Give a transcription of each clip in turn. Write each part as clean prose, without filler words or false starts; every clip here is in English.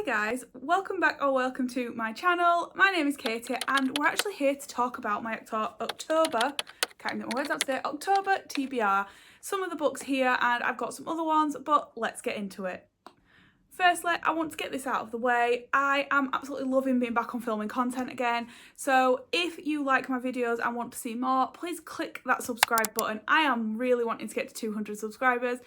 guys, welcome back or welcome to my channel. My name is Katie and we're actually here to talk about my October TBR. Some of the books here and I've got some other ones, but let's get into it. Firstly, I want to get this out of the way. I am absolutely loving being back on filming content again. So if you like my videos and want to see more, please click that subscribe button. I am really wanting to get to 200 subscribers.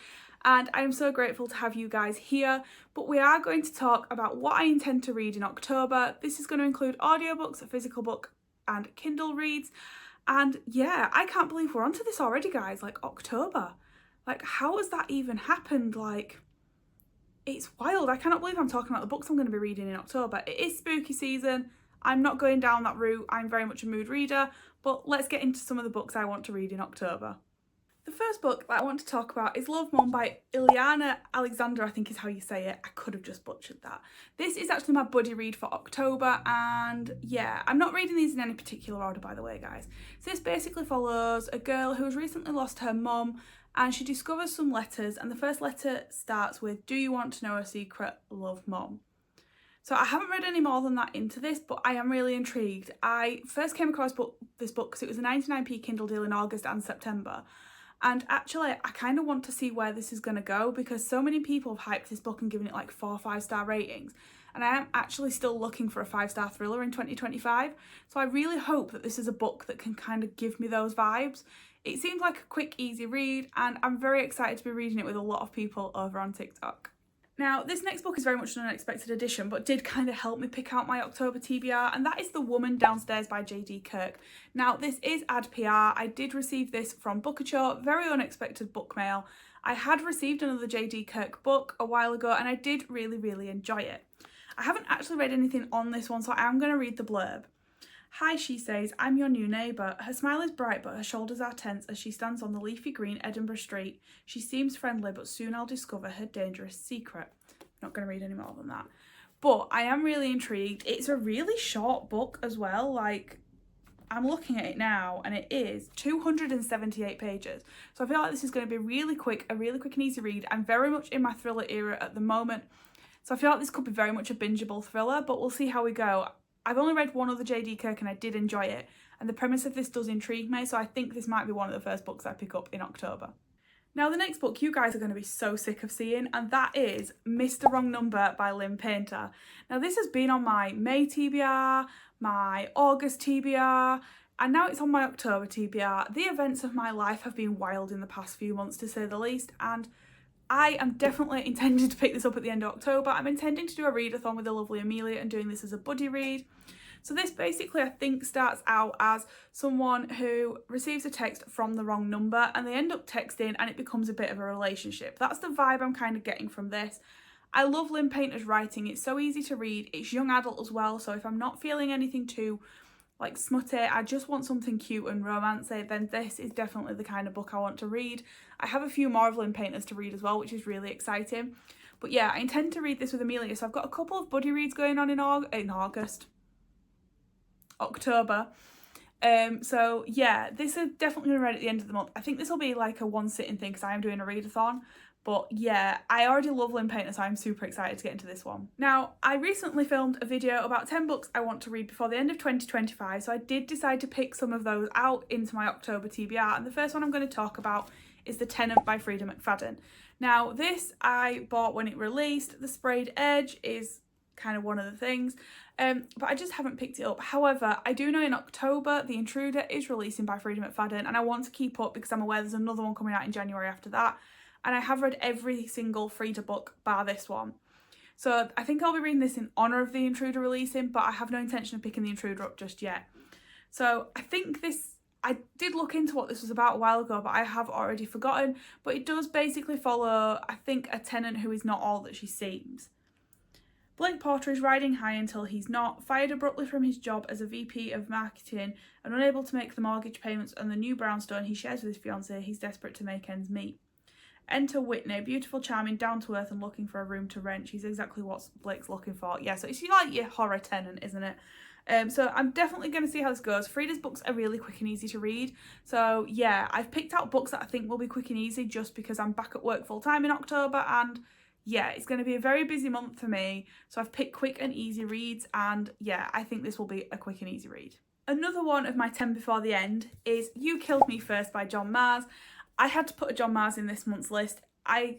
And I am so grateful to have you guys here, but we are going to talk about what I intend to read in October. This is going to include audiobooks, a physical book and Kindle reads. And yeah, I can't believe we're onto this already, guys, like October. Like, how has that even happened? Like, it's wild. I cannot believe I'm talking about the books I'm going to be reading in October. It is spooky season. I'm not going down that route. I'm very much a mood reader, but let's get into some of the books I want to read in October. The first book that I want to talk about is Love Mum by Ileana Alexander, I think is how you say it. I could have just butchered that. This is actually my buddy read for October, and yeah, I'm not reading these in any particular order, by the way, guys. So this basically follows a girl who has recently lost her mum, and she discovers some letters, and the first letter starts with, "Do you want to know a secret? Love Mum." So I haven't read any more than that into this, but I am really intrigued. I first came across this book because it was a 99p Kindle deal in August and September. And actually, I kind of want to see where this is going to go because so many people have hyped this book and given it like 4 5-star ratings. And I am actually still looking for a 5-star thriller in 2025. So I really hope that this is a book that can kind of give me those vibes. It seems like a quick, easy read, and I'm very excited to be reading it with a lot of people over on TikTok. Now, this next book is very much an unexpected addition, but did kind of help me pick out my October TBR, and that is The Woman Downstairs by J.D. Kirk. Now, this is ad PR. I did receive this from Bookacho, very unexpected book mail. I had received another J.D. Kirk book a while ago, and I did really enjoy it. I haven't actually read anything on this one, so I am going to read the blurb. "Hi," she says, "I'm your new neighbour." Her smile is bright, but her shoulders are tense as she stands on the leafy green Edinburgh street. She seems friendly, but soon I'll discover her dangerous secret. Not going to read any more than that. But I am really intrigued. It's a really short book as well. Like, I'm looking at it now, and it is 278 pages. So I feel like this is going to be really quick, a really quick and easy read. I'm very much in my thriller era at the moment. So I feel like this could be very much a bingeable thriller, but we'll see how we go. I've only read one other J.D. Kirk and I did enjoy it, and the premise of this does intrigue me, so I think this might be one of the first books I pick up in October. Now, the next book you guys are going to be so sick of seeing, and that is Mr. Wrong Number by Lynn Painter. Now, this has been on my May TBR, my August TBR, and now it's on my October TBR. The events of my life have been wild in the past few months, to say the least, and I am definitely intending to pick this up at the end of October. I'm intending to do a readathon with the lovely Amelia and doing this as a buddy read. So this basically, I think, starts out as someone who receives a text from the wrong number and they end up texting and it becomes a bit of a relationship. That's the vibe I'm kind of getting from this. I love Lynn Painter's writing. It's so easy to read. It's young adult as well. So if I'm not feeling anything too like smutty, I just want something cute and romancy, then this is definitely the kind of book I want to read. I have a few more of Lynn Painter's to read as well, which is really exciting. But yeah, I intend to read this with Amelia, so I've got a couple of buddy reads going on in October. So yeah, this is definitely going to read at the end of the month. I think this will be like a one sitting thing because I am doing a readathon. But yeah, I already love Lynn Painter, so I'm super excited to get into this one. Now, I recently filmed a video about 10 books I want to read before the end of 2025, so I did decide to pick some of those out into my October TBR, and the first one I'm going to talk about is The Tenant by Frida McFadden. Now, this I bought when it released. The sprayed edge is kind of one of the things, but I just haven't picked it up. However, I do know in October The Intruder is releasing by Frida McFadden, and I want to keep up because I'm aware there's another one coming out in January after that. And I have read every single Frida book bar this one. So I think I'll be reading this in honour of The Intruder releasing, but I have no intention of picking The Intruder up just yet. So I think this, I did look into what this was about a while ago, but I have already forgotten. But it does basically follow, I think, a tenant who is not all that she seems. Blake Porter is riding high until he's not, fired abruptly from his job as a VP of marketing and unable to make the mortgage payments on the new brownstone he shares with his fiancée. He's desperate to make ends meet. Enter Whitney, beautiful, charming, down-to-earth and looking for a room to rent. She's exactly what Blake's looking for. Yeah, so it's like your horror tenant, isn't it? So I'm definitely going to see how this goes. Frida's books are really quick and easy to read. So yeah, I've picked out books that I think will be quick and easy just because I'm back at work full-time in October, and yeah, it's going to be a very busy month for me. So I've picked quick and easy reads, and yeah, I think this will be a quick and easy read. Another one of my 10 before the end is You Killed Me First by John Mars. I had to put a John Mars in this month's list. I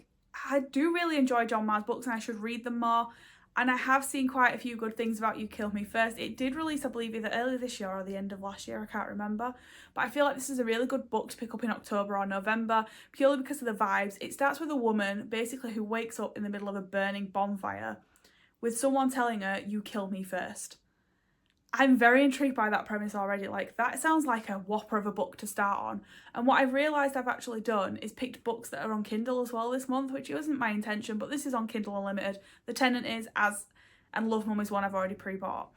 do really enjoy John Mars books and I should read them more. And I have seen quite a few good things about You Killed Me First. It did release, I believe, either earlier this year or the end of last year, I can't remember. But I feel like this is a really good book to pick up in October or November, purely because of the vibes. It starts with a woman, basically, who wakes up in the middle of a burning bonfire with someone telling her, you killed me first. I'm very intrigued by that premise already. Like, that sounds like a whopper of a book to start on. And what I've realised I've actually done is picked books that are on Kindle as well this month, which wasn't my intention, but this is on Kindle Unlimited. The Tenant is, and Love Mum is one I've already pre-bought.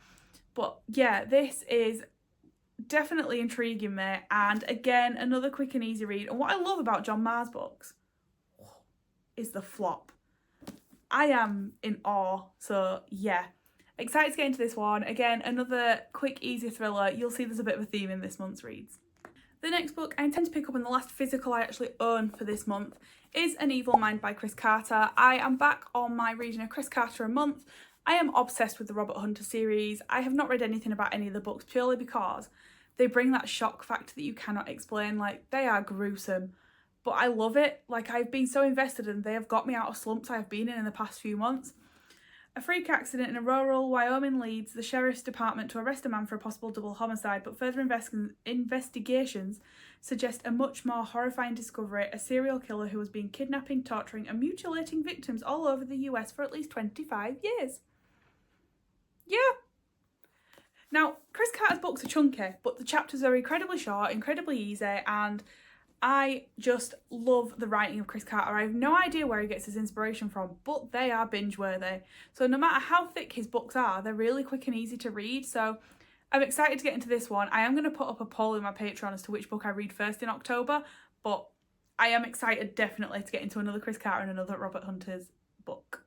But yeah, this is definitely intriguing me. And again, another quick and easy read. And what I love about John Mars books is the flop. I am in awe. So yeah. Excited to get into this one. Again, another quick, easy thriller. You'll see there's a bit of a theme in this month's reads. The next book I intend to pick up, and the last physical I actually own for this month, is An Evil Mind by Chris Carter. I am back on my reading of Chris Carter a month. I am obsessed with the Robert Hunter series. I have not read anything about any of the books purely because they bring that shock factor that you cannot explain. Like, they are gruesome, but I love it. Like, I've been so invested and they have got me out of slumps I have been in the past few months. A freak accident in a rural Wyoming leads the sheriff's department to arrest a man for a possible double homicide, but further investigations suggest a much more horrifying discovery: a serial killer who has been kidnapping, torturing and mutilating victims all over the US for at least 25 years. Yeah. Now, Chris Carter's books are chunky, but the chapters are incredibly short, incredibly easy, and I just love the writing of Chris Carter. I have no idea where he gets his inspiration from, but they are binge-worthy. So no matter how thick his books are, they're really quick and easy to read. So I'm excited to get into this one. I am going to put up a poll in my Patreon as to which book I read first in October, but I am excited definitely to get into another Chris Carter and another Robert Hunter's book.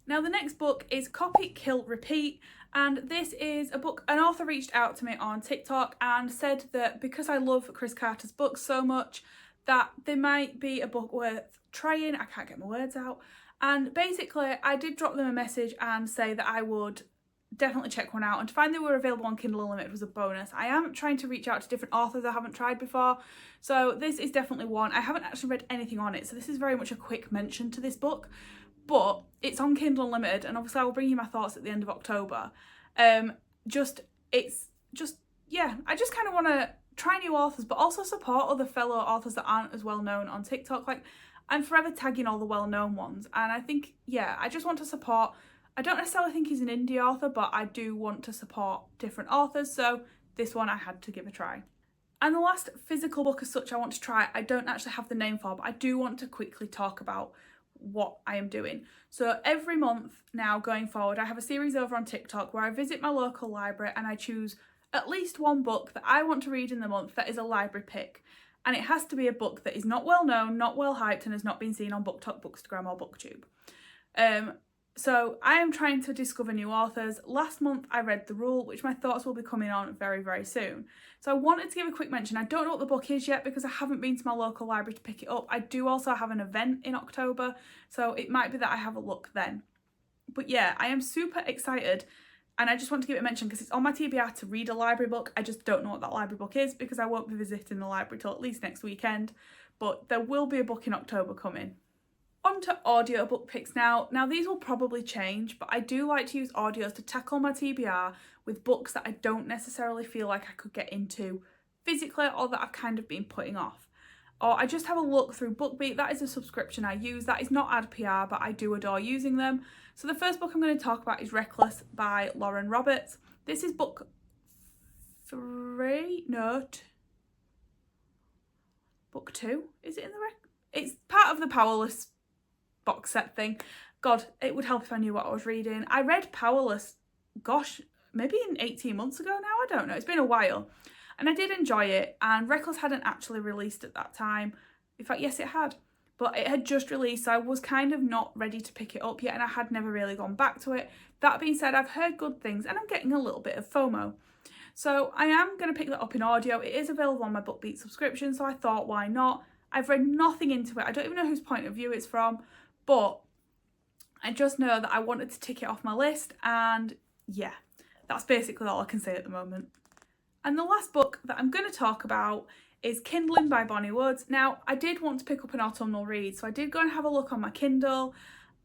Now, the next book is Copy, Kill, Repeat, and this is a book. An author reached out to me on TikTok and said that because I love Chris Carter's books so much, that there might be a book worth trying. I can't get my words out. And basically, I did drop them a message and say that I would definitely check one out, and to find they were available on Kindle Unlimited was a bonus. I am trying to reach out to different authors I haven't tried before, so this is definitely one. I haven't actually read anything on it, so this is very much a quick mention to this book. But it's on Kindle Unlimited, and obviously I will bring you my thoughts at the end of October. Yeah, I just kind of want to try new authors, but also support other fellow authors that aren't as well known on TikTok. Like, I'm forever tagging all the well-known ones, and I think, yeah, I just want to support. I don't necessarily think he's an indie author, but I do want to support different authors, so this one I had to give a try. And the last physical book as such I want to try, I don't actually have the name for, but I do want to quickly talk about what I am doing. So every month now going forward, I have a series over on TikTok where I visit my local library and I choose at least one book that I want to read in the month that is a library pick. And it has to be a book that is not well known, not well hyped, and has not been seen on BookTok, Bookstagram or BookTube. So I am trying to discover new authors. Last month I read The Rule, which my thoughts will be coming on very, very soon. So I wanted to give a quick mention. I don't know what the book is yet because I haven't been to my local library to pick it up. I do also have an event in October, so it might be that I have a look then. But yeah, I am super excited, and I just want to give it a mention because it's on my TBR to read a library book. I just don't know what that library book is because I won't be visiting the library till at least next weekend, but there will be a book in October coming. On to audiobook picks now. Now these will probably change, but I do like to use audios to tackle my TBR with books that I don't necessarily feel like I could get into physically or that I've kind of been putting off. Or I just have a look through BookBeat. That is a subscription I use. That is not ad PR, but I do adore using them. So the first book I'm going to talk about is Reckless by Lauren Roberts. This is book 2. Is it in the It's part of the Powerless box set thing. God, it would help if I knew what I was reading. I read Powerless, gosh, maybe 18 months ago now, I don't know. It's been a while. And I did enjoy it, and Reckless hadn't actually released at that time. In fact, yes, it had. But it had just released, so I was kind of not ready to pick it up yet, and I had never really gone back to it. That being said, I've heard good things, and I'm getting a little bit of FOMO. So I am going to pick that up in audio. It is available on my BookBeat subscription, so I thought, why not? I've read nothing into it. I don't even know whose point of view it's from, but I just know that I wanted to tick it off my list, and yeah, that's basically all I can say at the moment. And the last book that I'm going to talk about is Kindling by Bonnie Woods. Now, I did want to pick up an autumnal read, so I did go and have a look on my Kindle,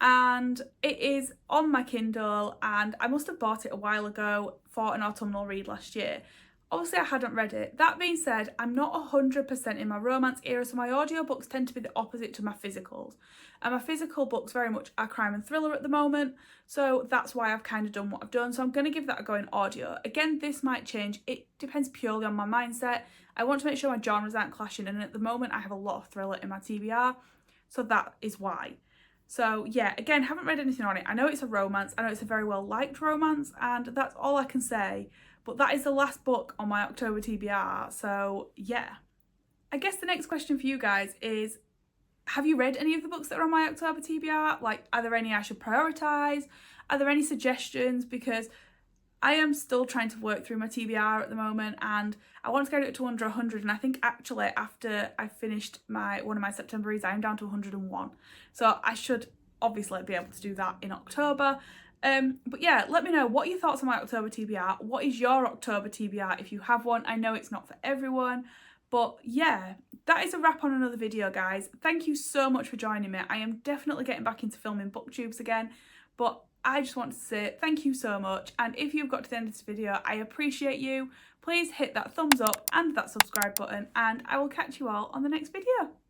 and it is on my Kindle, and I must have bought it a while ago for an autumnal read last year. Obviously, I hadn't read it. That being said, I'm not 100% in my romance era, so my audiobooks tend to be the opposite to my physicals. And my physical books very much are crime and thriller at the moment, so that's why I've kind of done what I've done. So I'm going to give that a go in audio. Again, this might change. It depends purely on my mindset. I want to make sure my genres aren't clashing, and at the moment I have a lot of thriller in my TBR, so that is why. So yeah, again, haven't read anything on it. I know it's a romance, I know it's a very well liked romance, and that's all I can say. But that is the last book on my October TBR, so yeah. I guess the next question for you guys is, have you read any of the books that are on my October TBR? Like, are there any I should prioritise? Are there any suggestions? Because I am still trying to work through my TBR at the moment, and I want to get it to under 100, and I think actually after I finished one of my September reads, I am down to 101. So I should obviously be able to do that in October. But yeah, let me know, what are your thoughts on my October TBR? What is your October TBR if you have one? I know it's not for everyone, but yeah, that is a wrap on another video, guys. Thank you so much for joining me. I am definitely getting back into filming booktubes again, but I just want to say thank you so much, and if you've got to the end of this video, I appreciate you. Please hit that thumbs up and that subscribe button, and I will catch you all on the next video.